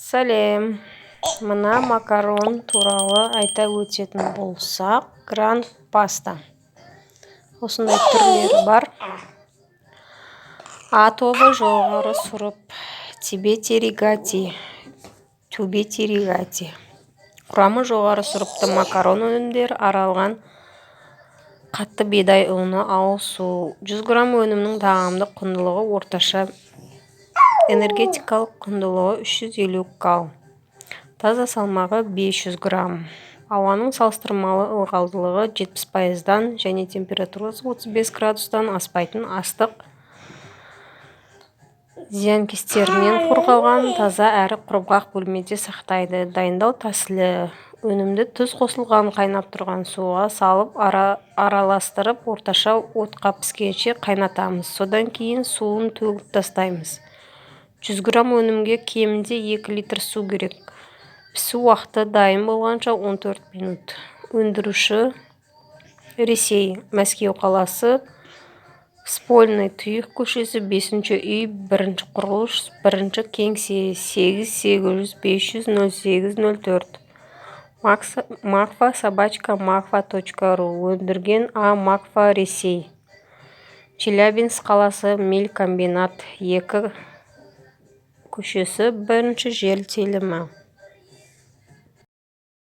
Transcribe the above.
Сәлем, мына макарон туралы айта өтетін болсақ, гранд паста. Осындай түрлері бар. А тобы жоғары сұрып, тибет-ирригати, тубет-ирригати. Құрамы жоғары сұрыпты макарон өнімдері аралған қатты бидай ұны, ауыз су. 100 грамм өнімнің тағамдық құндылығы орташа, энергетикалық құндылығы 350 кал. Таза салмағы 500 грамм. Ауаның салыстырмалы ылғалдылығы 70%-дан және температурасы 35 градустан аспайтын, астық зиянкестерінен қорғалған, таза әрі құрғақ бөлмеде сақтайды. Дайындау тәсілі: өнімді тұз қосылған қайнап тұрған суға салып араластырып, орташа отқа піскенше қайнатамыз. Содан кейін суын төгіп тастаймыз. 100 грамм өнімге кемінде 2 литр су керек. Пісу уақыты дайын болғанша 14 минут. Өндіруші: Ресей, Мәскеу қаласы, Спольный, Тұйық көшесі, 5-ші үй, 1-ші құрылыс, 1-ші кеңсе, 8-800-500-08-04. Макфа собачка макфа.ру. Өндірген: А. Макфа, Ресей. Челябинск қаласы, Мелькомбинат, 2 көшесі, 1-ші жер телімі.